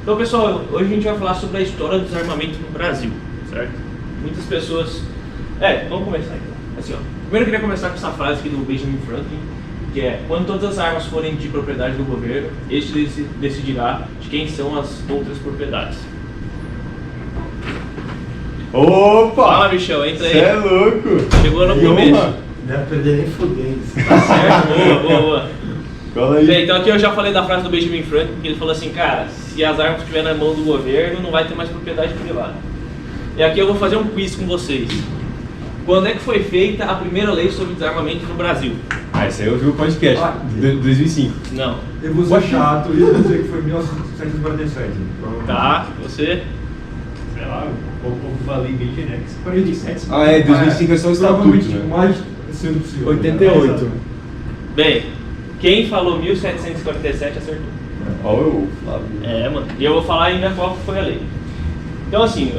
Então, pessoal, hoje a gente vai falar sobre a história do desarmamento no Brasil, certo? Muitas pessoas... vamos começar então. Assim, ó. Primeiro eu queria começar com essa frase aqui do Benjamin Franklin, que é: quando todas as armas forem de propriedade do governo, este decidirá de quem são as outras propriedades. Opa! Fala, bichão, entra aí. Você é louco! Chegou no começo. Não ia perder nem fudendo. Tá certo? Boa. Cola aí. Bem, então aqui eu já falei da frase do Benjamin Franklin, que ele falou assim: cara, se as armas estiverem na mão do governo, não vai ter mais propriedade privada. E aqui eu vou fazer um quiz com vocês. Quando é que foi feita a primeira lei sobre desarmamento no Brasil? Esse aí eu vi o podcast, de 2005. Não. Eu vou ser chato e eu vou dizer que foi em 1747. Tá, você? Sei lá, eu falei bem genérico. 47. 2005 é só o estatuto, né? Mais cedo possível. 88. Bem, quem falou 1747 acertou. Olha o Flávio. Mano. E eu vou falar ainda qual foi a lei. Então, assim,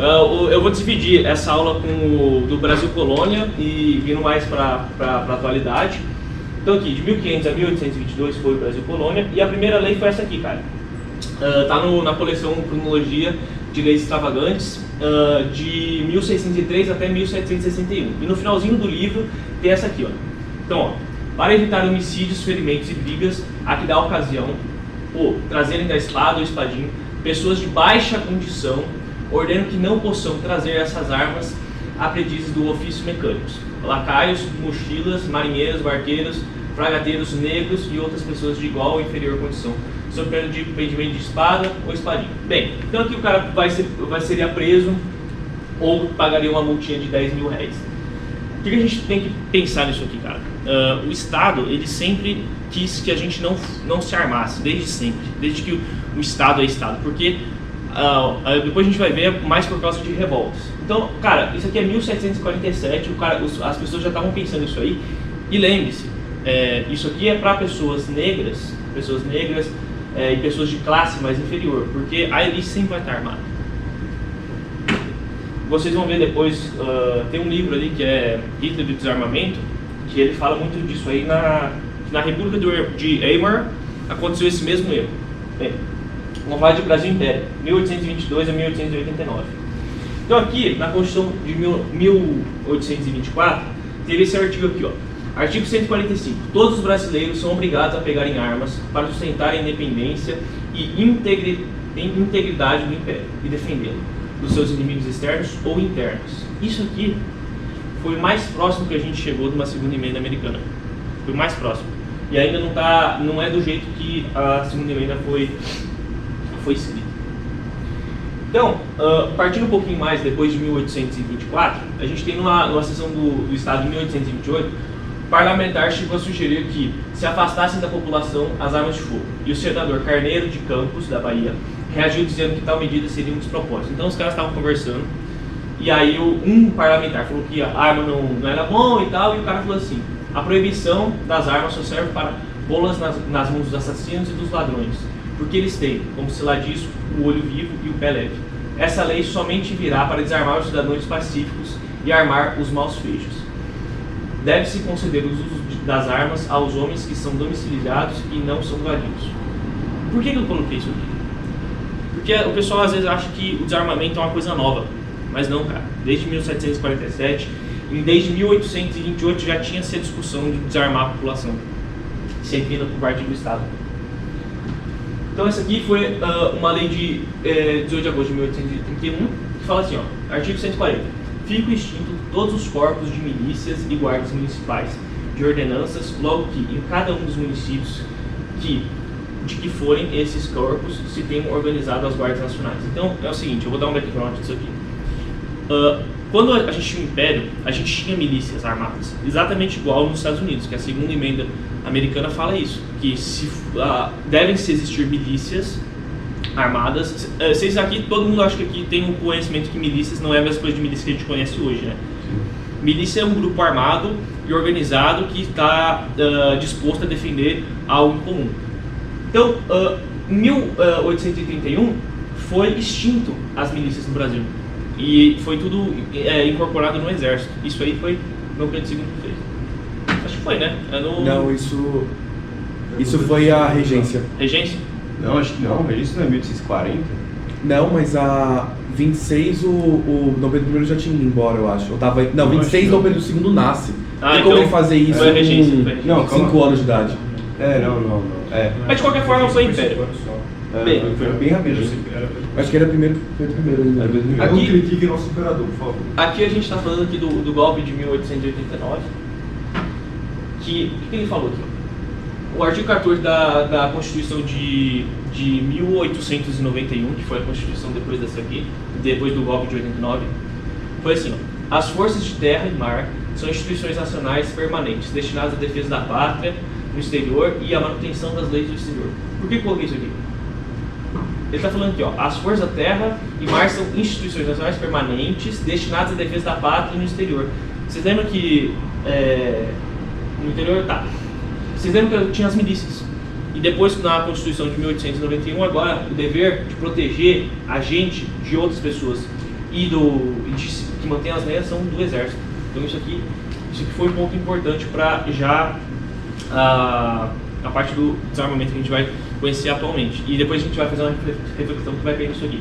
eu vou dividir essa aula com o do Brasil Colônia e vindo mais para a atualidade. Então, aqui, de 1500 a 1822 foi o Brasil Colônia, e a primeira lei foi essa aqui, cara. Tá na coleção Cronologia de Leis Extravagantes, de 1603 até 1761. E no finalzinho do livro tem essa aqui, ó. Então, ó: para evitar homicídios, ferimentos e brigas, a que dá ocasião, ou trazerem da espada ou espadinho, pessoas de baixa condição, ordeno que não possam trazer essas armas aprendizes do ofício mecânicos, lacaios, mochilas, marinheiros, barqueiros, fragateiros, negros e outras pessoas de igual ou inferior condição, sob pena de prendimento de espada ou espadinho. Bem, então aqui o cara seria preso ou pagaria uma multinha de 10 mil reais. O que a gente tem que pensar nisso aqui, cara? O Estado, ele sempre quis que a gente não se armasse, desde sempre, desde que o Estado é Estado, porque depois a gente vai ver mais por causa de revoltas. Então, cara, isso aqui é 1747, as pessoas já estavam pensando isso aí, e lembre-se, isso aqui é para pessoas negras e pessoas de classe mais inferior, porque a elite sempre vai estar armada. Vocês vão ver depois, tem um livro ali que é Hitler do Desarmamento, que ele fala muito disso aí. Na República de Weimar aconteceu esse mesmo erro. Bem, vamos falar de Brasil Império, 1822 a 1889. Então aqui, na Constituição de 1824, teve esse artigo aqui, ó. Artigo 145. Todos os brasileiros são obrigados a pegarem armas para sustentar a independência e integridade do Império e defendê-lo dos seus inimigos externos ou internos. Isso aqui foi o mais próximo que a gente chegou de uma segunda emenda americana. Foi o mais próximo. E ainda não é do jeito que a segunda emenda foi escrita. Então, partindo um pouquinho mais depois de 1824, a gente tem numa sessão do Estado de 1828, o parlamentar chegou a sugerir que se afastassem da população as armas de fogo. E o senador Carneiro de Campos, da Bahia, reagiu dizendo que tal medida seria um despropósito. Então os caras estavam conversando, e aí um parlamentar falou que a arma não era bom e tal, e o cara falou assim: a proibição das armas só serve para pô-las nas mãos dos assassinos e dos ladrões, porque eles têm, como se lá diz, o olho vivo e o pé leve. Essa lei somente virá para desarmar os cidadãos pacíficos e armar os maus fechos. Deve-se conceder o uso das armas aos homens que são domiciliados e não são vadios. Por que eu coloquei isso aqui? Porque o pessoal às vezes acha que o desarmamento é uma coisa nova, mas não, cara. Desde 1747 e desde 1828 já tinha essa discussão de desarmar a população, sempre vinda por parte do Estado. Então essa aqui foi uma lei de 18 de agosto de 1831, que fala assim, ó, artigo 140. Ficam extintos todos os corpos de milícias e guardas municipais, de ordenanças, logo que em cada um dos municípios de que forem esses corpos se tenham organizado as guardas nacionais. Então é o seguinte, eu vou dar um background disso aqui. Quando a gente tinha o Império, a gente tinha milícias armadas, exatamente igual nos Estados Unidos, que a segunda emenda americana fala isso, que devem se existir milícias armadas. Vocês aqui, todo mundo acha que aqui tem um conhecimento que milícias não é a mesma coisa de milícia que a gente conhece hoje, né? Milícia é um grupo armado e organizado que está disposto a defender algo em comum. Então, em 1831 foi extinto as milícias no Brasil e foi tudo incorporado no exército. Isso aí foi meu Pedro II que fez. Acho que foi, né? Não, isso foi a regência. Regência? Não, acho que não, mas isso não é 1840? Não, mas a 26 o Dom Pedro I já tinha ido embora, eu acho. Não, 26 Dom Pedro II nasce. Tem como ele fazer isso foi a regência, com 5 anos de idade. Não. Mas de qualquer forma foi império. Bem, Foi bem rápido. Acho que era primeiro ainda. Não critique nosso imperador, por favor. Aqui a gente está falando aqui do golpe de 1889. O que ele falou aqui? O artigo 14 da Constituição de 1891, que foi a Constituição depois dessa aqui, depois do golpe de 89, foi assim, ó: as forças de terra e mar são instituições nacionais permanentes, destinadas à defesa da pátria no exterior e à manutenção das leis do exterior. Por que eu coloquei isso aqui? Ele está falando aqui, ó: as forças da terra e mar são instituições nacionais permanentes, destinadas à defesa da pátria no exterior. Vocês lembram que no interior, tá? Vocês lembram que tinha as milícias? E depois, na Constituição de 1891, agora o dever de proteger a gente de outras pessoas que mantém as leis são do Exército. Então isso aqui foi um ponto importante para já a parte do desarmamento que a gente vai conhecer atualmente. E depois a gente vai fazer uma reflexão que vai ver isso aqui.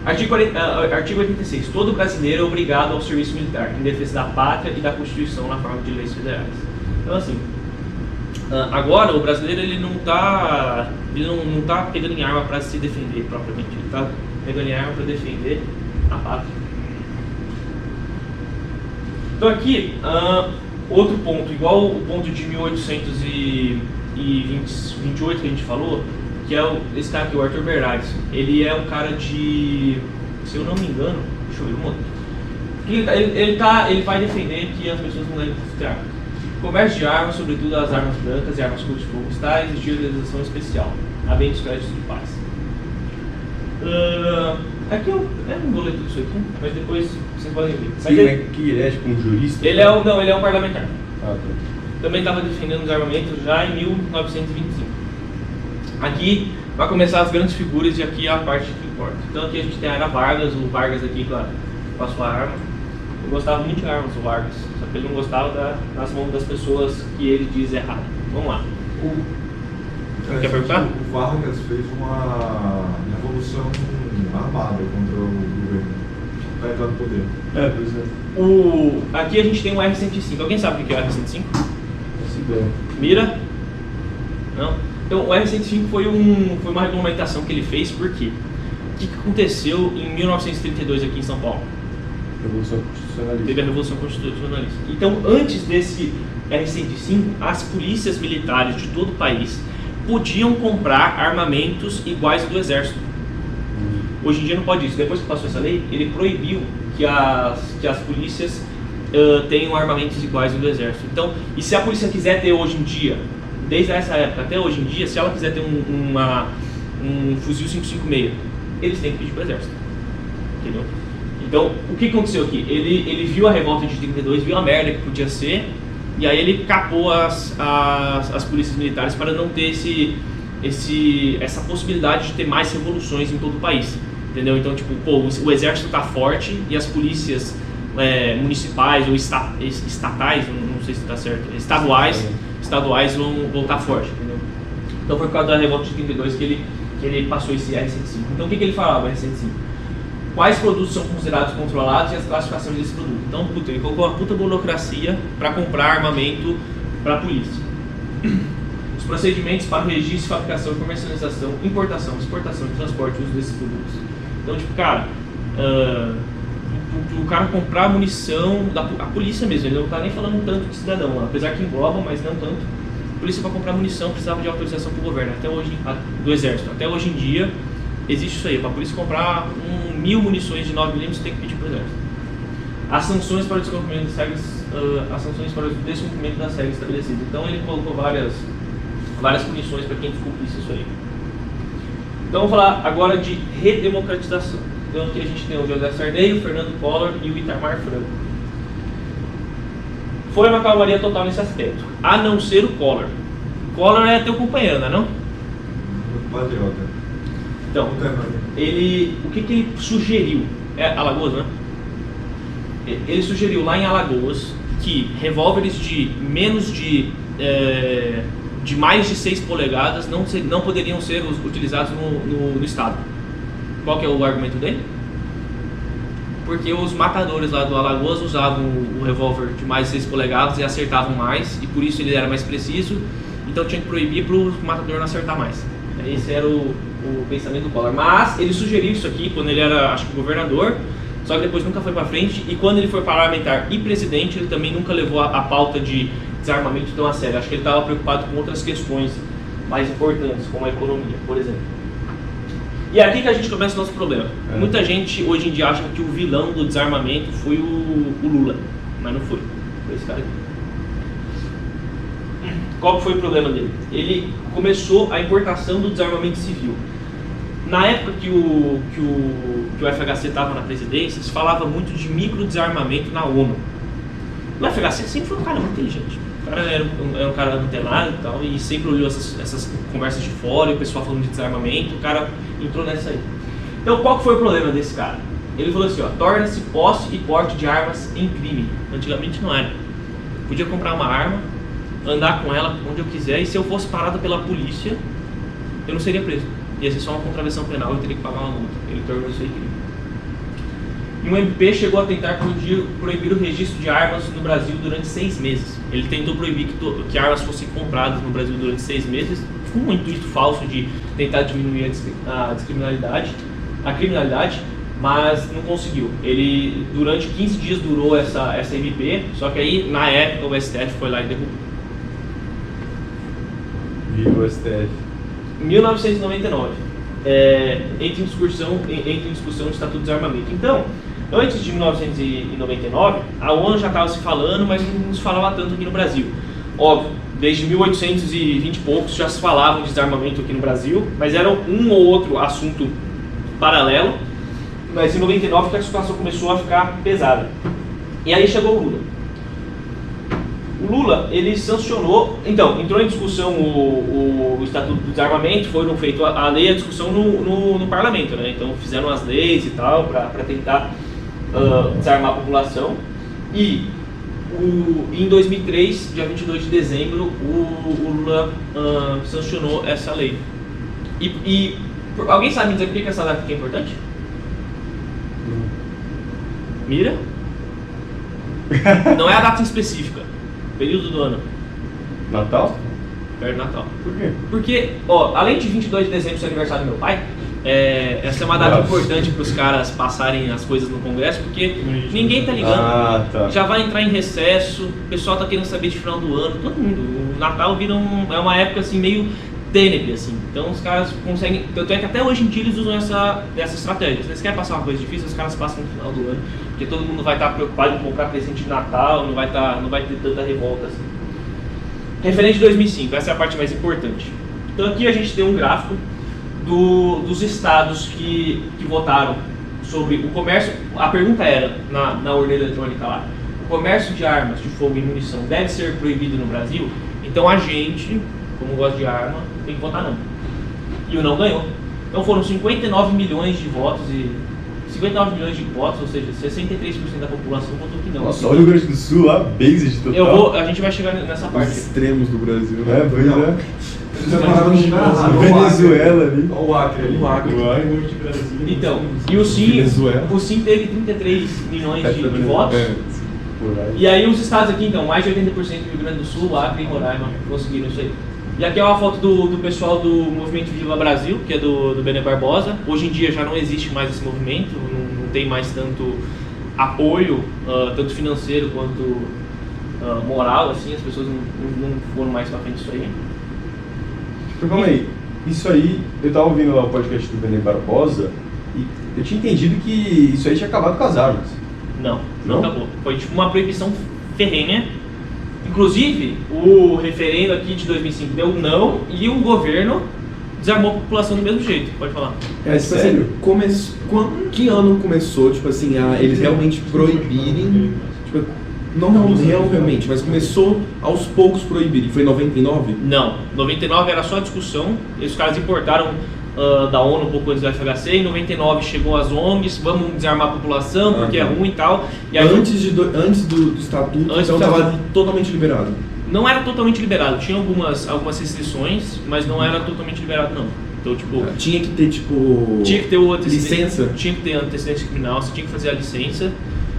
Artigo 86. Todo brasileiro é obrigado ao serviço militar, em defesa da pátria e da Constituição na forma de leis federais. Então assim, agora o brasileiro ele não tá pegando em arma para se defender propriamente, ele está pegando em arma para defender a pátria. Então aqui, outro ponto, igual o ponto de 1828 que a gente falou, que é esse cara aqui, o Arthur Bernardes. Ele é um cara de, se eu não me engano, deixa eu ver, ele vai defender que as pessoas não devem ter armas. Comércio de armas, sobretudo as armas brancas e armas curtas de fogo, está a exigir legislação especial, a bem dos créditos de paz. Aqui eu não vou ler tudo isso aqui, mas depois vocês podem ver. Ele é tipo um jurista? Ele é um parlamentar. Tá. Também estava defendendo os armamentos já em 1925. Aqui vai começar as grandes figuras e aqui é a parte que importa. Então aqui a gente tem a Ana Vargas, o Vargas aqui com a sua arma. Eu gostava muito de armas do Vargas, só que ele não gostava das mãos das pessoas que ele diz errado. Vamos lá. Quer perguntar? O Vargas fez uma revolução armada contra o governo para entrar no poder. Pois é. Aqui a gente tem um R-105. Alguém sabe o que é o R-105? É. Mira? Não? Então o R-105 foi uma regulamentação que ele fez, por quê? O que aconteceu em 1932 aqui em São Paulo? Revolução Constitucionalista. Teve a Revolução Constitucionalista. Então, antes desse R-105, as polícias militares de todo o país podiam comprar armamentos iguais ao do Exército. Hoje em dia não pode isso. Depois que passou essa lei, ele proibiu que as polícias tenham armamentos iguais ao do Exército. Então, e se a polícia quiser ter hoje em dia, desde essa época até hoje em dia, se ela quiser ter um fuzil 5.56, eles têm que pedir para o Exército. Entendeu? Então, o que aconteceu aqui? Ele viu a revolta de 32, viu a merda que podia ser, e aí ele capou as polícias militares para não ter essa possibilidade de ter mais revoluções em todo o país. Entendeu? Então, tipo, o exército está forte e as polícias municipais ou estatais, não sei se está certo, estaduais vão estar fortes. Entendeu? Então, foi por causa da revolta de 32 que ele passou esse R-105. Então, o que ele falava, R-105? Quais produtos são considerados controlados e as classificações desse produto. Então, ele colocou uma puta burocracia para comprar armamento para a polícia. Os procedimentos para o registro, fabricação, comercialização, importação, exportação e transporte e uso desses produtos. Então, tipo, cara, o cara comprar munição, a polícia mesmo, ele não está nem falando tanto de cidadão, apesar que engloba, mas não tanto. A polícia para comprar munição precisava de autorização do governo, até hoje, do exército. Até hoje em dia, existe isso aí, para a polícia comprar 1.000 munições de 9mm tem que pedir para o exército. As sanções para o descumprimento das regras, das regras estabelecidas. Então ele colocou várias punições para quem descumprisse isso aí. Então vamos falar agora de redemocratização. Então aqui a gente tem o José Sarney, o Fernando Collor e o Itamar Franco. Foi uma calmaria total nesse aspecto, a não ser o Collor. Collor é teu companheiro, não é não? Patriota. Então, o que ele sugeriu? É Alagoas, né? Ele sugeriu lá em Alagoas que revólveres de mais de 6 polegadas não poderiam ser utilizados no estado. Qual que é o argumento dele? Porque os matadores lá do Alagoas usavam o revólver de mais de 6 polegadas e acertavam mais, e por isso ele era mais preciso, então tinha que proibir para o matador não acertar mais. Esse era o pensamento do Collor. Mas ele sugeriu isso aqui quando ele era, acho que, governador, só que depois nunca foi para frente, e quando ele foi parlamentar e presidente, ele também nunca levou a pauta de desarmamento tão a sério. Acho que ele estava preocupado com outras questões mais importantes, como a economia, por exemplo. E é aqui que a gente começa o nosso problema. Muita gente hoje em dia acha que o vilão do desarmamento foi o Lula, mas não foi. Foi esse cara aqui. Qual que foi o problema dele? Ele começou a importação do desarmamento civil. Na época que o FHC estava na presidência, se falava muito de microdesarmamento na ONU. O FHC sempre foi um cara muito inteligente. O cara era um cara antenado e tal, e sempre olhou essas conversas de fora, e o pessoal falando de desarmamento, o cara entrou nessa aí. Então qual que foi o problema desse cara? Ele falou assim, ó, torna-se posse e porte de armas em crime. Antigamente não era. Podia comprar uma arma, andar com ela onde eu quiser, e se eu fosse parado pela polícia, eu não seria preso. Ia ser só uma contravenção penal, eu teria que pagar uma multa. Ele tornou isso aí crime. E o MP chegou a tentar proibir o registro de armas no Brasil durante 6 meses. Ele tentou proibir que armas fossem compradas no Brasil durante 6 meses, com um intuito falso de tentar diminuir a criminalidade, mas não conseguiu. Ele, durante 15 dias durou essa MP, só que aí, na época, o STF foi lá e derrubou. Viva o STF. 1999, entra em discussão o Estatuto do Desarmamento. Então, antes de 1999, a ONU já estava se falando, mas não se falava tanto aqui no Brasil. Óbvio, desde 1820 e poucos já se falava de desarmamento aqui no Brasil, mas era um ou outro assunto paralelo. Mas em 99 que a situação começou a ficar pesada. E aí chegou o Lula. O Lula, ele sancionou, então, entrou em discussão o Estatuto do Desarmamento, foram feitas a lei e a discussão no parlamento, né? Então fizeram as leis e tal, para tentar desarmar a população. E em 2003, dia 22 de dezembro, o Lula sancionou essa lei. E alguém sabe me dizer por que essa data aqui é importante? Mira? Não é a data específica. Período do ano. Natal? Perto do Natal. Por quê? Porque, ó, além de 22 de dezembro ser aniversário do meu pai, essa é uma data importante para os caras passarem as coisas no Congresso, porque ninguém tá ligando. Ah, tá. Já vai entrar em recesso, o pessoal tá querendo saber de final do ano, todo mundo. O Natal vira é uma época assim meio tênue, assim. Então os caras conseguem. Tanto é que até hoje em dia eles usam essa estratégia. Se eles querem passar uma coisa difícil, os caras passam no final do ano, porque todo mundo vai estar preocupado em comprar presente de Natal, não vai ter tanta revolta assim. Referente a 2005, essa é a parte mais importante. Então aqui a gente tem um gráfico dos estados que votaram sobre o comércio. A pergunta era, na urna eletrônica lá, o comércio de armas de fogo e munição deve ser proibido no Brasil? Então a gente, como gosta de arma, tem que votar não. E o não ganhou. Então foram 59 milhões de votos, ou seja, 63% da população votou que não. Nossa, olha o Rio Grande do Sul, a base de total. A gente vai chegar nessa Os parte. extremos do Brasil. Pois é. Eles separaram de Venezuela ali. Olha o Acre ali. O Acre. Então, e o Sim Venezuela. teve 33 milhões de votos. Por aí. E aí os estados aqui, então, mais de 80% do Rio Grande do Sul, Acre e Roraima conseguiram isso aí. E aqui é uma foto do pessoal do movimento Viva Brasil, que é do Benê Barbosa. Hoje em dia já não existe mais esse movimento, não tem mais tanto apoio, tanto financeiro quanto moral, assim, as pessoas não foram mais pra frente disso aí. Então calma aí, isso aí, eu tava ouvindo lá o podcast do Benê Barbosa e eu tinha entendido que isso aí tinha acabado com as armas. Não acabou. Foi tipo uma proibição ferrenha. Inclusive, o referendo aqui de 2005 deu não e o governo desarmou a população do mesmo jeito. Pode falar. Tipo sério? assim, que ano começou, tipo assim, a eles realmente proibirem, tipo, não realmente, mas começou aos poucos proibirem, foi em 99? Não, 99 era só discussão, e os caras importaram da ONU um pouco antes do FHC, em 99 chegou as ONGs, vamos desarmar a população porque é ruim e tal. E aí, antes do estatuto, então estava totalmente liberado? Não era totalmente liberado, tinha algumas restrições, mas não era totalmente liberado não. Então, tipo, Tinha que ter, tipo... tinha que ter o antecedente, licença? tinha que ter antecedente criminal, você tinha que fazer a licença.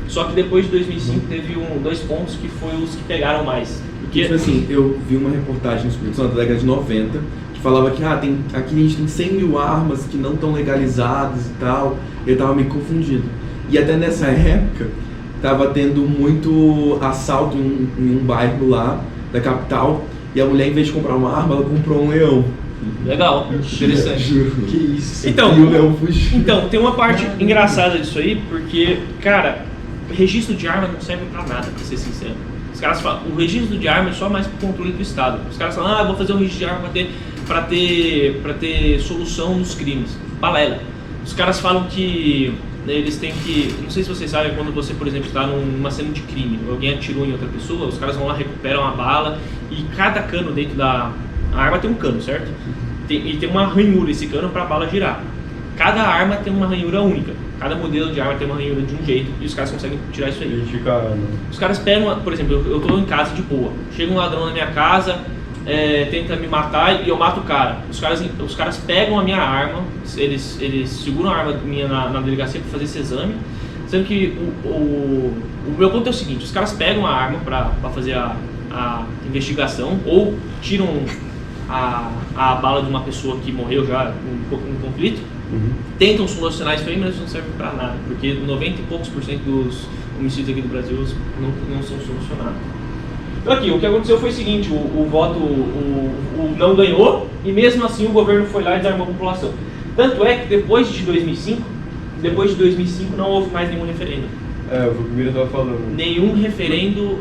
Só que depois de 2005 teve dois pontos que foi os que pegaram mais. Porque, Tipo assim, eu vi uma reportagem no Espírito Santo da década de 90 que falava que aqui a gente tem 100 mil armas que não estão legalizadas e tal. Eu tava meio confundido. E até nessa época, tava tendo muito assalto em um bairro lá da capital. E a mulher, em vez de comprar uma arma, ela comprou um leão. legal, interessante. Juro. Que isso? Então, E o leão fugiu. Então, tem uma parte engraçada disso aí, porque, cara, registro de arma não serve pra nada, pra ser sincero. Os caras falam, o registro de arma é só mais pro controle do Estado. Os caras falam, vou fazer um registro de arma pra ter solução nos crimes. Balela. Os caras falam que eles têm que, não sei se vocês sabem, quando você, por exemplo, está numa cena de crime, alguém atirou em outra pessoa, os caras vão lá, recuperam a bala e cada cano dentro da arma tem um cano, certo? E tem uma ranhura esse cano para a bala girar. Cada arma tem uma ranhura única. Cada modelo de arma tem uma ranhura de um jeito e os caras conseguem tirar isso aí. Identificar, né? Os caras pegam, por exemplo, eu tô em casa de boa, chega um ladrão na minha casa, tenta me matar e eu mato o cara. Os caras pegam a minha arma, eles seguram a arma minha na delegacia para fazer esse exame, sendo que o meu ponto é o seguinte, os caras pegam a arma para fazer a investigação ou tiram a bala de uma pessoa que morreu já em conflito, tentam solucionar isso aí, mas isso não serve para nada, porque 90 e poucos % dos homicídios aqui do Brasil não são solucionados. Então aqui, o que aconteceu foi o seguinte, o voto o não ganhou e mesmo assim o governo foi lá e desarmou a população. Tanto é que depois de 2005 não houve mais nenhum referendo. O primeiro estava falando. Nenhum referendo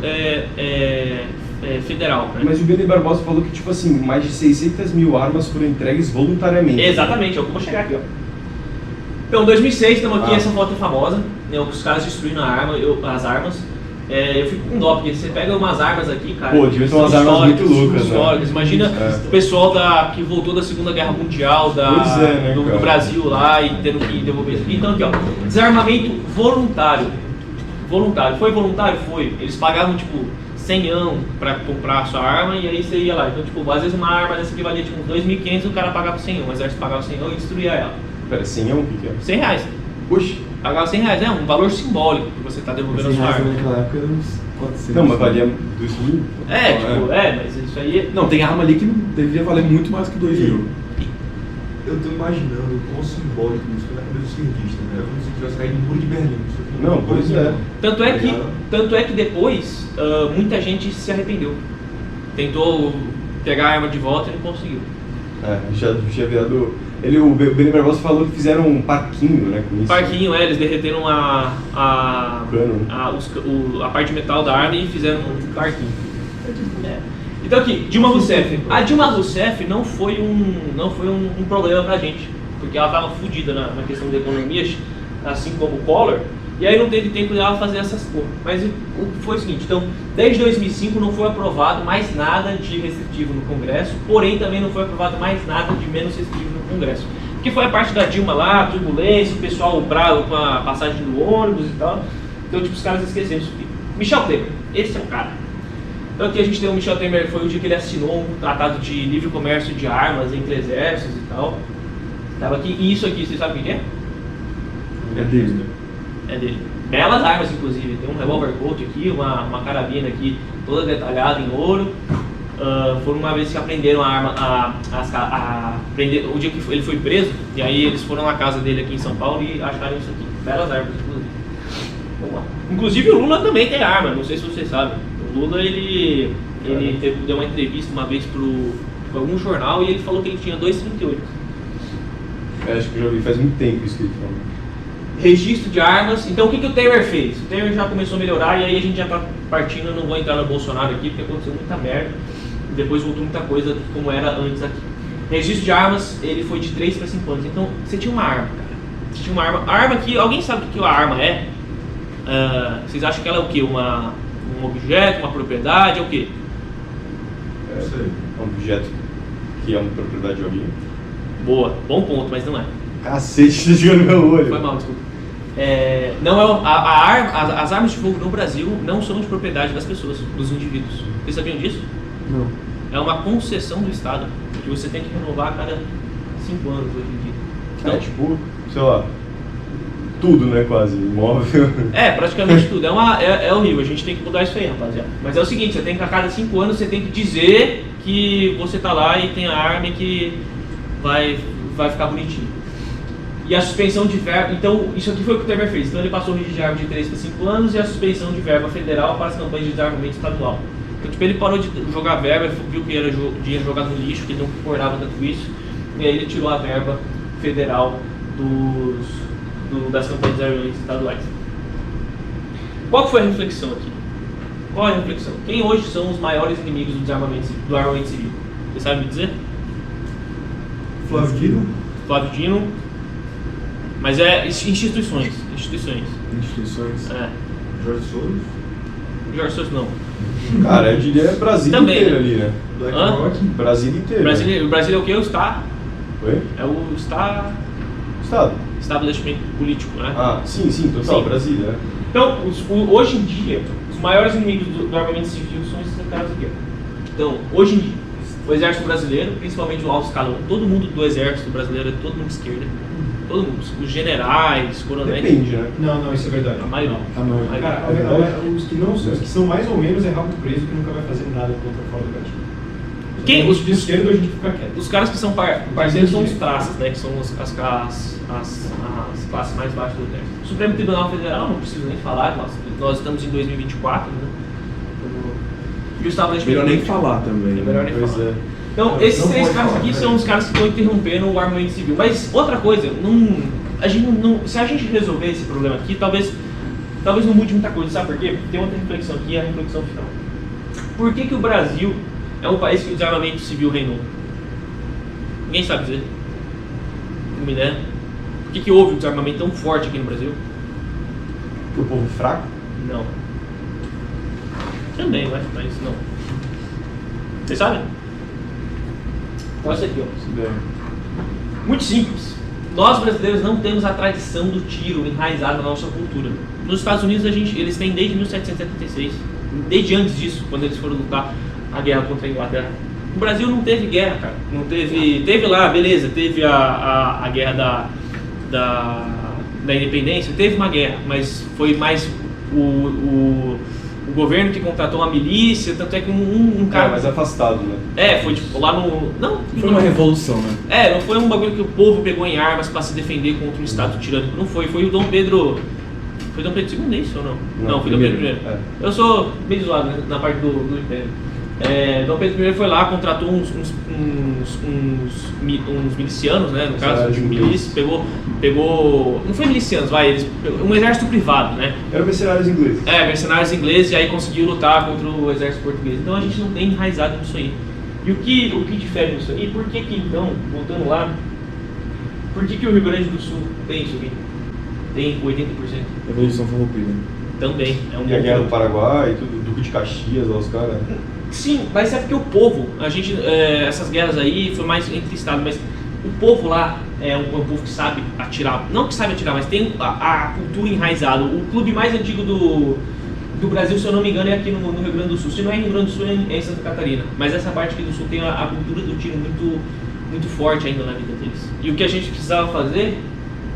federal. Né? Mas o Benny Barbosa falou que, tipo assim, mais de 600 mil armas foram entregues voluntariamente. Exatamente, é o que eu vou chegar aqui, ó. Então, 2006, estamos aqui, essa foto é famosa, né, os caras destruindo as armas. Eu fico com dó, porque você pega umas armas aqui, cara. Pô, devia ter umas armas muito loucas, históricas. né? Imagina o pessoal que voltou da Segunda Guerra Mundial né, do Brasil lá e tendo que devolver isso aqui. Então, aqui, ó, desarmamento voluntário. Foi voluntário? Foi. Eles pagavam, tipo, 100 pra comprar a sua arma e aí você ia lá. Então, tipo, às vezes uma arma dessa aqui valia, tipo, 2.500 e o cara pagava 100, o exército pagava 100 e destruía ela. Pera, 100 é um que é? 100 reais. Oxi. Pagava 100 reais, um valor simbólico que você está devolvendo a sua arma. Naquela época era uns 400. Não, mas valia 2.000. Mas isso aí... Não, tem arma ali que devia valer muito mais que 2 mil. Eu tô imaginando o quão simbólico isso foi na cabeça do cientista, né? É como se tivesse caído no muro de Berlim. Isso aqui Não, pois é. Tanto é que depois, muita gente se arrependeu. Tentou pegar a arma de volta e não conseguiu. Já tinha virado... O Benny Barbosa falou que fizeram um parquinho, né, com isso. Parquinho, eles derreteram a parte de metal da arma e fizeram um parquinho. Então aqui, Dilma Rousseff. A Dilma Rousseff não foi um problema pra gente, porque ela estava fodida na questão da economia, assim como o Collor, e aí não teve tempo dela fazer essas coisas. Mas foi o seguinte, então, desde 2005 não foi aprovado mais nada de restritivo no Congresso, porém também não foi aprovado mais nada de menos restritivo no Congresso. Que foi a parte da Dilma lá, turbulência, o pessoal bravo com a passagem do ônibus e tal. Então, tipo, os caras esqueceram isso aqui. Michel Temer, esse é o cara. Então aqui a gente tem o Michel Temer, foi o dia que ele assinou um tratado de livre comércio de armas entre exércitos e tal. Tava aqui, e isso aqui, vocês sabem o que é? É dele. É dele. Belas armas, inclusive. Tem um revólver Colt aqui, uma carabina aqui, toda detalhada em ouro. Foram uma vez que aprenderam a arma, o dia que ele foi preso, e aí eles foram na casa dele aqui em São Paulo e acharam isso aqui. Belas armas, inclusive. Vamos lá. Inclusive o Lula também tem arma, não sei se vocês sabem. O Lula, ele deu uma entrevista uma vez para algum jornal e ele falou que ele tinha 2,38. Acho que eu já vi faz muito tempo isso que ele falou. Registro de armas. Então o que o Temer fez? O Temer já começou a melhorar e aí a gente já está partindo, eu não vou entrar no Bolsonaro aqui porque aconteceu muita merda e depois voltou muita coisa como era antes aqui. Registro de armas, ele foi de 3 para 5 anos. Então você tinha uma arma, cara. Você tinha uma arma. A arma aqui, alguém sabe o que a arma é? Vocês acham que ela é o quê? Um objeto, uma propriedade, é o quê? É um objeto que é uma propriedade de alguém. Boa, bom ponto, mas não é. Cacete, tá jogando no meu olho. Foi mal, desculpa. As armas de fogo no Brasil não são de propriedade das pessoas, dos indivíduos. Vocês sabiam disso? Não. É uma concessão do Estado, que você tem que renovar a cada 5 anos hoje em dia. Então, Tipo, sei lá, tudo, né, quase, imóvel. praticamente tudo. É horrível, a gente tem que mudar isso aí, rapaziada. Mas é o seguinte, você tem que a cada 5 anos você tem que dizer que você tá lá e tem a arma e que vai ficar bonitinho. E a suspensão de verba, então isso aqui foi o que o Temer fez. Então ele passou o registro de arma de 3 para 5 anos e a suspensão de verba federal para as campanhas de desarmamento estadual. Então tipo, ele parou de jogar verba, viu que era dinheiro jogado no lixo, que ele não concordava tanto com isso, e aí ele tirou a verba federal das campanhas de desarmamento estaduais. Qual foi a reflexão aqui? Qual é a reflexão? Quem hoje são os maiores inimigos do armamento civil? Você sabe me dizer? Flávio Dino? Flávio Dino. Mas é instituições. Instituições. É. Jorge Soros? Jorge Soros não. Cara, eu diria Brasília Também, inteira né? ali, né? BlackRock? Brasília inteira. O Brasil é o quê? O Estado. Oi? É o Estado. Estado. Estabelecimento político, né? Ah, sim, total, Sim. Brasília, né? Então, hoje em dia, os maiores inimigos do armamento civil são esses caras aqui. Então, hoje em dia, o exército brasileiro, principalmente o alto escalão, todo mundo do exército brasileiro é todo mundo de esquerda. Todo mundo. Os generais, coronéis. Depende, né? Não, isso é verdade. A maioria. A maioria. Cara, os que são mais ou menos é rabo preso que nunca vai fazer nada contra a fraude educativa. Os de esquerda a gente fica quieto. Os caras que são parceiros são os praças, né? Que são as classes mais baixas do exército. O Supremo Tribunal Federal, não preciso nem falar, nós estamos em 2024, né? E o estabelecimento Melhor nem político. falar também. É melhor nem Pois falar. é. Então, Não, esses não três pode caras falar, aqui né? são os caras que estão interrompendo o armamento civil. Mas outra coisa, se a gente resolver esse problema aqui, talvez não mude muita coisa. Sabe por quê? Porque tem outra reflexão aqui, a reflexão final. Por que o Brasil é um país que o desarmamento civil reinou? Ninguém sabe dizer. Uma ideia? Por que houve um desarmamento tão forte aqui no Brasil? Porque o povo é fraco? Não. Também, mas não. Vocês sabem? Olha isso aqui, ó. Se der. Muito simples. Nós brasileiros não temos a tradição do tiro enraizado na nossa cultura. Nos Estados Unidos eles têm desde 1776, desde antes disso, quando eles foram lutar a guerra contra a Inglaterra. O Brasil não teve guerra, cara. Não teve lá, beleza, teve a guerra da independência, teve uma guerra, mas foi mais o governo que contratou uma milícia, tanto é que um cara... mais afastado, né? Foi tipo lá no... Não Foi uma revolução, né? Não foi um bagulho que o povo pegou em armas para se defender contra um Estado tirânico. Não foi. Foi o Dom Pedro... Foi Dom Pedro II isso ou não? Não, foi Dom Pedro I. É. Eu sou meio zoado, né, na parte do Império. Dom Pedro I foi lá, contratou uns milicianos, né? No caso, de milícia, pegou... Não foi milicianos, um exército privado, né? Eram mercenários ingleses. Mercenários ingleses, e aí conseguiu lutar contra o exército português. Então a gente não tem enraizado nisso aí. E o que difere nisso aí? Por que então, voltando lá, por que o Rio Grande do Sul tem isso aqui? Tem 80%? Revolução Farroupilha. Também. É um E a bom guerra do ponto. Paraguai, tudo, Duque de Caxias, lá os caras. Sim, mas é porque o povo, essas guerras aí foi mais entre estados, mas o povo lá é um povo que sabe atirar, não que sabe atirar, mas tem a cultura enraizada. O clube mais antigo do Brasil, se eu não me engano, é aqui no Rio Grande do Sul. Se não é em Rio Grande do Sul, é em Santa Catarina. Mas essa parte aqui do Sul tem a cultura do tiro muito forte ainda na vida deles. E o que a gente precisava fazer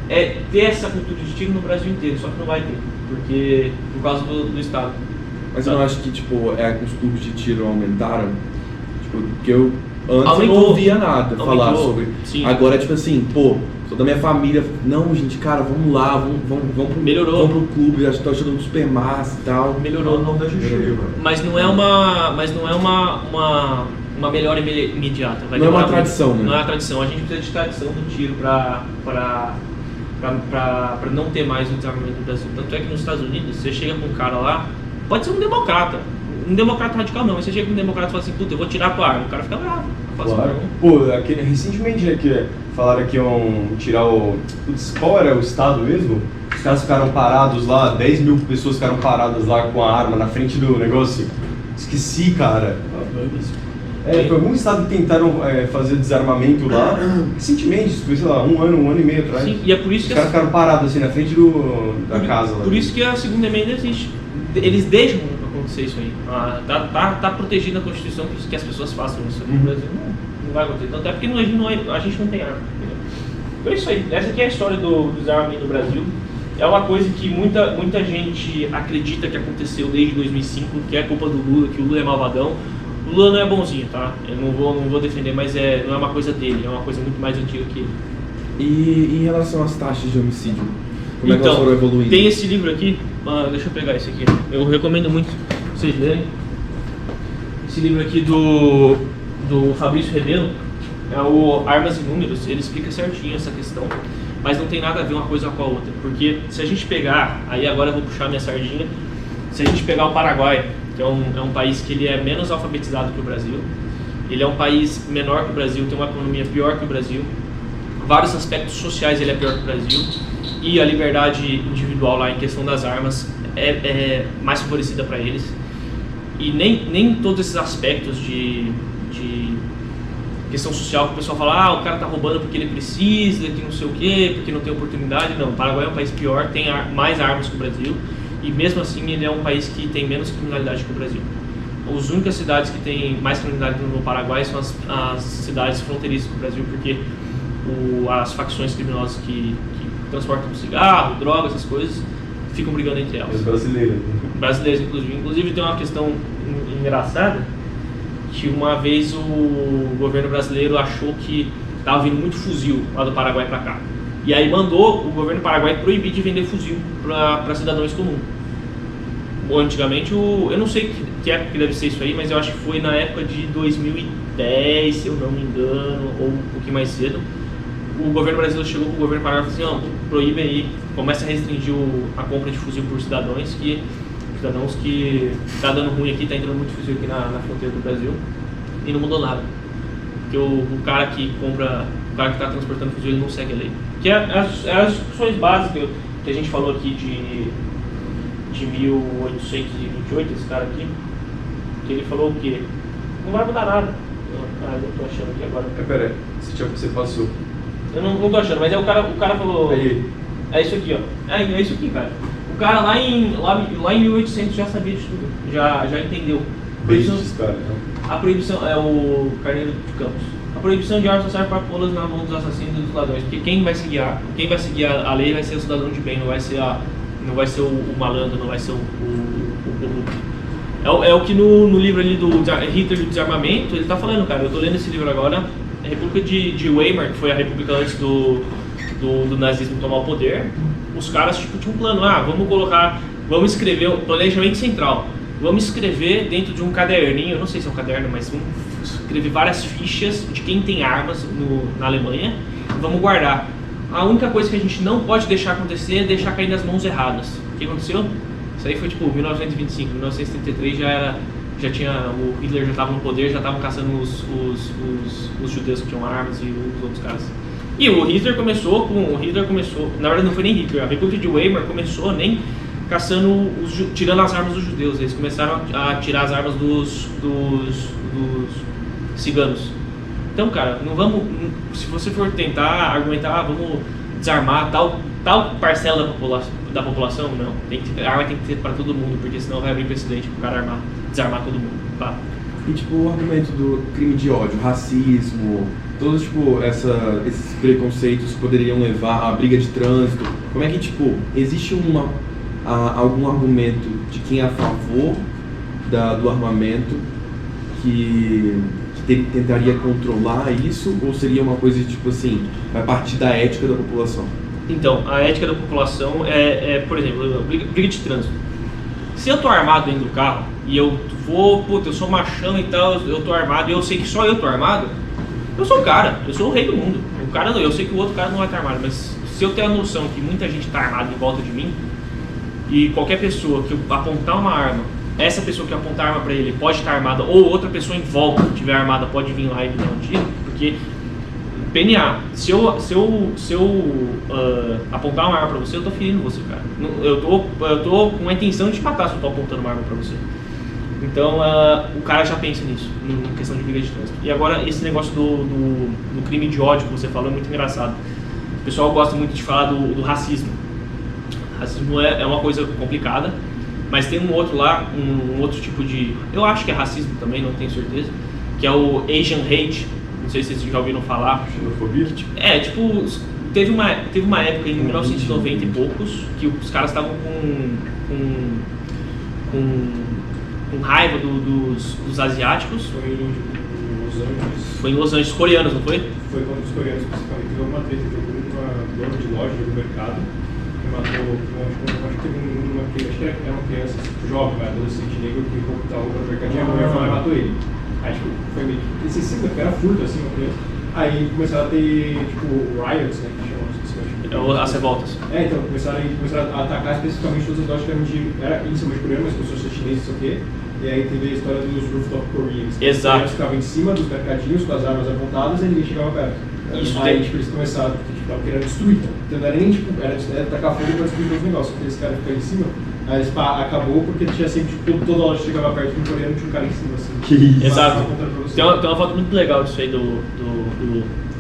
é ter essa cultura de tiro no Brasil inteiro, só que não vai ter, porque por causa do Estado. Mas eu não acho que, tipo, os clubes de tiro aumentaram. Tipo, porque eu antes eu Aumentou. não ouvia nada falar Aumentou, sobre. sim. Agora, tipo assim, pô, sou da minha família. Não, gente, cara, vamos lá, vamos Melhorou. pro clube, acho que tô achando super massa e tal. Melhorou. Não deixa cheio, velho. Mas não é uma melhora imediata. Vai Não é uma demorar tradição, muito. né? Não é uma tradição. A gente precisa de tradição do tiro para não ter mais o desarmamento do Brasil. Tanto é que nos Estados Unidos, você chega com um cara lá, pode ser um democrata radical não, mas você chega com um democrata e fala assim, puta, eu vou tirar a tua arma. O cara fica bravo. Fala assim, Claro. não. Pô, recentemente, né, que falaram que iam tirar o... Putz, qual era o estado mesmo? Os caras ficaram parados lá, 10 mil pessoas ficaram paradas lá com a arma na frente do negócio. Esqueci, cara. Foi algum estado que tentaram fazer desarmamento lá. Recentemente, isso foi, sei lá, um ano e meio atrás. Sim, e é por isso Os que caras ficaram parados assim na frente da casa lá. Por isso que a segunda emenda existe. Eles deixam acontecer isso aí. Tá protegido na Constituição que as pessoas façam isso. No Brasil não vai acontecer. Tanto é porque a gente não tem arma. Então é isso aí. Essa aqui é a história do desarmamento no Brasil. É uma coisa que muita gente acredita que aconteceu desde 2005, que é culpa do Lula, que o Lula é malvadão. O Lula não é bonzinho, tá? Eu não vou defender, mas não é uma coisa dele, é uma coisa muito mais antiga que ele. E em relação às taxas de homicídio? Como é que elas foram evoluindo? Tem esse livro aqui, deixa eu pegar esse aqui. Eu recomendo muito vocês lerem. Esse livro aqui do Fabrício Rebelo é o Armas e Números. Ele explica certinho essa questão, mas não tem nada a ver uma coisa com a outra. Porque se a gente pegar, aí agora eu vou puxar minha sardinha, se a gente pegar o Paraguai, que é um país que ele é menos alfabetizado que o Brasil, ele é um país menor que o Brasil, tem uma economia pior que o Brasil, vários aspectos sociais ele é pior que o Brasil, e a liberdade individual lá em questão das armas é mais favorecida para eles. E nem todos esses aspectos de questão social que o pessoal fala, o cara tá roubando porque ele precisa, que não sei o quê, porque não tem oportunidade. Não, o Paraguai é um país pior, tem mais armas que o Brasil, e mesmo assim ele é um país que tem menos criminalidade que o Brasil. As únicas cidades que têm mais criminalidade no Paraguai são as cidades fronteiriças com o Brasil, porque as facções criminosas que transportam cigarro, drogas, essas coisas, ficam brigando entre elas. Os brasileiros. Brasileiros, inclusive. Inclusive tem uma questão engraçada, que uma vez o governo brasileiro achou que estava vindo muito fuzil lá do Paraguai para cá. E aí mandou o governo paraguai proibir de vender fuzil para cidadãos comuns. Antigamente, eu não sei que época que deve ser isso aí, mas eu acho que foi na época de 2010, se eu não me engano, ou um pouquinho mais cedo. O governo brasileiro chegou com o governo paraguai e falou assim, proíbe aí, começa a restringir a compra de fuzil por cidadãos que está dando ruim aqui, está entrando muito fuzil aqui na fronteira do Brasil, e não mudou nada. Porque o cara que está transportando fuzil, ele não segue a lei. Que é as discussões básicas que a gente falou aqui de 1828, esse cara aqui, que ele falou o quê? Não vai mudar nada. Eu tô achando aqui agora. Pera aí, você passou. Eu não tô achando, mas o cara falou... Aí. É isso aqui, ó. É isso aqui, cara. O cara lá em 1800 já sabia disso tudo. Já entendeu. A proibição é o Carneiro de Campos. A proibição de armas só serve para pô-las na mão dos assassinos e dos ladrões. Porque quem vai seguir a lei vai ser o cidadão de bem, não vai ser o malandro, não vai ser o corrupto. É o que no livro ali do Hitler do Desarmamento, ele tá falando, cara. Eu tô lendo esse livro agora. A República de Weimar, que foi a república antes do nazismo tomar o poder, os caras tinham um plano, vamos escrever o planejamento central, vamos escrever dentro de um caderninho, eu não sei se é um caderno, mas vamos escrever várias fichas de quem tem armas na Alemanha e vamos guardar. A única coisa que a gente não pode deixar acontecer é deixar cair nas mãos erradas. O que aconteceu? Isso aí foi 1925, 1933 o Hitler já estava no poder, já estavam caçando os judeus que tinham armas e os outros caras. E o Hitler começou, na verdade não foi nem Hitler, a República de Weimar começou nem caçando, tirando as armas dos judeus, eles começaram a tirar as armas dos ciganos. Então, cara, não vamos, se você for tentar argumentar, vamos desarmar tal parcela da população, não, a arma tem que ser para todo mundo, porque senão vai abrir precedente para o cara desarmar todo mundo, tá? E tipo, o argumento do crime de ódio, racismo, todos esses preconceitos que poderiam levar à briga de trânsito, como é que existe algum argumento de quem é a favor do armamento que tentaria controlar isso, ou seria uma coisa vai partir da ética da população? Então, a ética da população por exemplo, briga de trânsito. Se eu tô armado dentro do carro e eu sou machão e tal, eu tô armado e eu sei que só eu tô armado, eu sou o cara, eu sou o rei do mundo. O cara não, eu sei que o outro cara não vai estar armado, mas se eu tenho a noção que muita gente está armada em volta de mim e qualquer pessoa que apontar uma arma, essa pessoa que apontar a arma para ele pode estar armada, ou outra pessoa em volta que estiver armada pode vir lá e me dar um tiro, porque PNA, se eu apontar uma arma pra você, eu tô ferindo você, cara. Eu tô com a intenção de te matar se eu tô apontando uma arma pra você. Então, o cara já pensa nisso, em questão de briga de trânsito. E agora, esse negócio do crime de ódio que você falou é muito engraçado. O pessoal gosta muito de falar do racismo. Racismo é uma coisa complicada, mas tem um outro lá, um outro tipo de... Eu acho que é racismo também, não tenho certeza, que é o Asian Hate. Não sei se vocês já ouviram falar. Xenofobia? teve uma época em 1990 e poucos que os caras estavam com raiva dos asiáticos. Foi em Los Angeles. Foi em Los Angeles, coreanos, não foi? Foi quando os coreanos, principalmente, teve alguma treta, teve uma dona de loja do mercado que matou, acho que teve uma criança, acho que era uma criança jovem, um adolescente negro que estava no mercadinho, a mulher foi lá e matou ele. Aí tipo, foi meio que excessivo, porque era furto assim, uma criança. Aí começaram a ter, tipo, riots, né, que chamam, As revoltas. então começaram a atacar especificamente todas as lojas que eram inicialmente coreanas, mas começou a ser chinês, não sei o quê. E aí teve a história dos rooftop Koreans. Exato. Eles ficavam em cima dos mercadinhos com as armas apontadas e ninguém chegava perto. Isso aí tem. tipo, eles começaram, porque tipo, estavam querendo destruir. Então não era nem tipo, era tacar fogo para destruir os negócios. Aqueles caras ficaram em cima, aí eles acabou porque tinha sempre, tipo, toda loja chegava perto do coreano tinha um cara em cima assim. Que isso. Exato. Tem uma foto muito legal disso aí do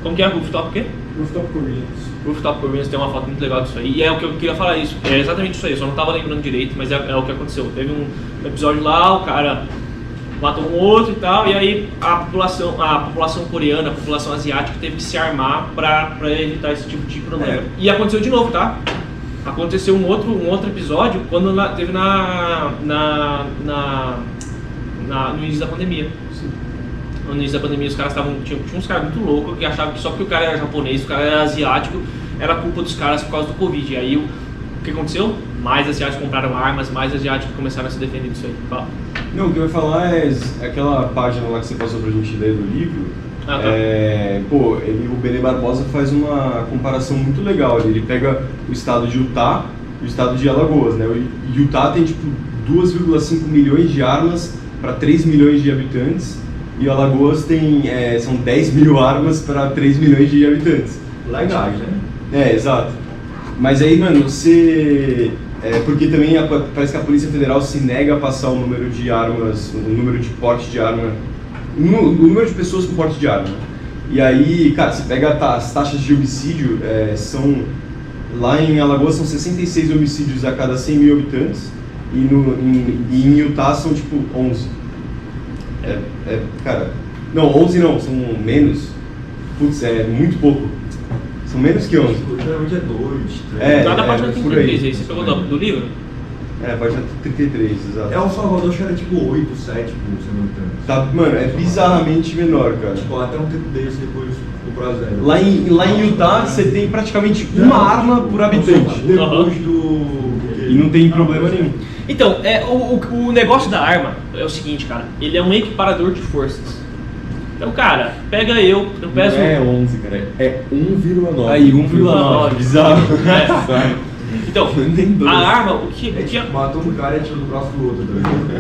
como que é? Rooftop o quê? Rooftop Koreans. Rooftop Koreans tem uma foto muito legal disso aí. E é o que eu queria falar isso. É exatamente isso aí. Eu só não tava lembrando direito, mas é o que aconteceu. Teve um episódio lá, o cara matou um outro e tal, e aí a população coreana, a população asiática teve que se armar pra evitar esse tipo de problema. E aconteceu de novo, tá? Aconteceu um outro episódio quando teve no início da pandemia. No início da pandemia os caras tinha uns caras muito loucos que achavam que só porque o cara era japonês, o cara era asiático, era culpa dos caras por causa do Covid. E aí o que aconteceu? Mais asiáticos compraram armas, mais asiáticos começaram a se defender disso aí. Fala. Não, o que eu ia falar é aquela página lá que você passou pra gente ler do livro. Ah, tá. O Benê Barbosa faz uma comparação muito legal. Ele pega o estado de Utah e o estado de Alagoas, né? O Utah tem tipo 2,5 milhões de armas para 3 milhões de habitantes e o Alagoas tem são 10 mil armas para 3 milhões de habitantes. Legais, né? Exato. Mas aí, mano, você... porque também parece que a Polícia Federal se nega a passar o número de armas, o número de porte de arma, o número de pessoas com porte de arma. E aí, cara, você pega as taxas de homicídio, lá em Alagoas são 66 homicídios a cada 100 mil habitantes, e em Utah são tipo 11. Cara, não, 11 não, são menos. Putz, é muito pouco. São menos que 11. Geralmente é 2, 3. Lá na página por 33 aí, você pegou do livro? Página 33, exato. El Salvador acho que era tipo 8, 7, se não me engano. Tá, mano, é bizarramente menor, cara. Tipo, até um tempo desse depois o Brasil. Lá em Utah você tem praticamente uma arma por habitante. Depois do... E não tem problema nenhum. Então, o negócio da arma é o seguinte, cara. Ele é um equiparador de forças. Então, cara, pega eu peso... Não é 11, cara, é 1,9. Aí, 1,9, bizarro. Então, Nem dois. a arma, o que Matou um cara e atirou no braço do outro.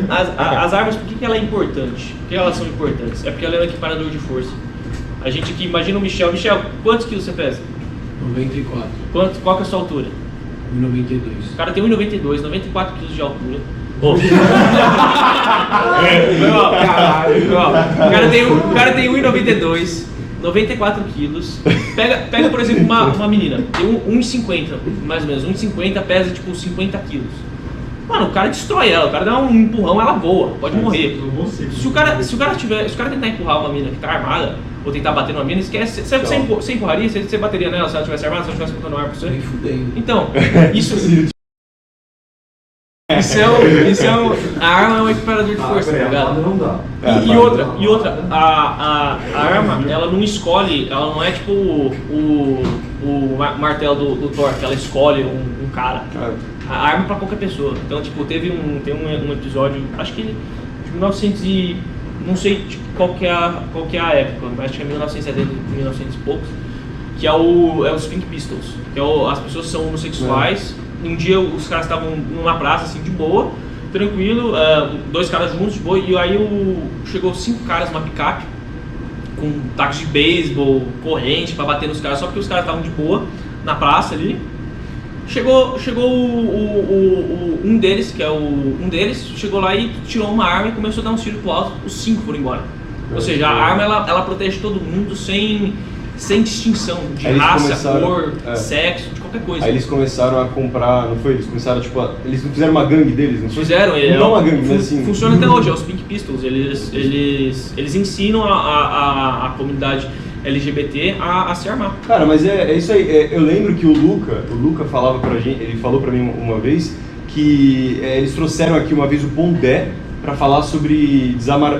as armas, por que ela é importante? Por que elas são importantes? É porque ela é um equiparador de força. A gente aqui, imagina o Michel. Michel, quantos quilos você pesa? 94. Qual que é a sua altura? 92. O cara tem 1,92, 94 quilos de altura. O cara tem 1,92, 94 quilos. Pega, por exemplo, uma menina, tem 1,50, mais ou menos. 1,50 pesa tipo 50 quilos. Mano, o cara destrói ela, o cara dá um empurrão, ela voa, pode morrer. Se o cara tentar empurrar uma menina que tá armada, ou tentar bater numa mina, esquece. Você empurraria? Você bateria nela se ela tivesse armada, se ela tivesse botando arma pra você? Nem fudendo. Então, a arma é um equiparador de força, tá ligado? Não dá. E outra, a arma, ela não escolhe, ela não é tipo o martelo do Thor, que ela escolhe um cara. A arma é pra qualquer pessoa. Então, tipo, tem um episódio, acho que de 1900 e... não sei qual que é a época, mas acho que é 1970, 1900 e poucos, que é os Pink Pistols, que as pessoas são homossexuais. Um dia os caras estavam numa praça assim de boa, tranquilo, 2 caras juntos de boa, e aí chegou 5 caras numa picape com tacos de beisebol, corrente pra bater nos caras, só porque os caras estavam de boa na praça ali. Chegou um deles, chegou lá e tirou uma arma e começou a dar um tiro pro alto, os 5 foram embora. Ou seja, a arma ela protege todo mundo sem distinção de raça, cor, sexo, de qualquer coisa. Aí eles começaram a comprar, não foi? Eles começaram, tipo, eles não fizeram uma gangue deles, não foi? Fizeram, não uma gangue, mas assim... Funciona até hoje, é os Pink Pistols, eles ensinam a comunidade LGBT a se armar. Cara, mas é isso aí. Eu lembro que o Luca falava pra gente, ele falou pra mim uma vez que eles trouxeram aqui uma vez o Pondé pra falar sobre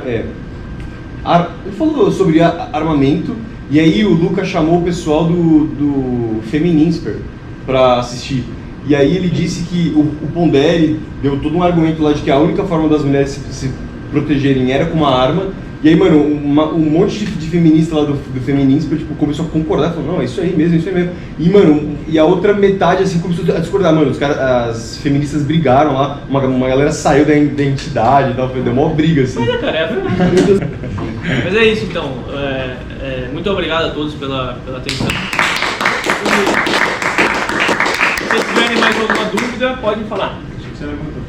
ele falou sobre armamento, e aí o Luca chamou o pessoal do Feminisper pra assistir. E aí ele disse que o Pondé ele deu todo um argumento lá de que a única forma das mulheres se protegerem era com uma arma. E aí, mano, um monte de feminista lá do Feminisper, tipo, começou a concordar, falou, não, é isso aí mesmo, é isso aí mesmo. E, mano, e a outra metade, assim, começou a discordar, mano, as feministas brigaram lá, uma galera saiu da identidade e tal, deu uma briga, assim. Mas, cara, é verdade. Mas é isso, então. Muito obrigado a todos pela atenção. Se vocês tiverem mais alguma dúvida, podem falar. Acho que você levantou.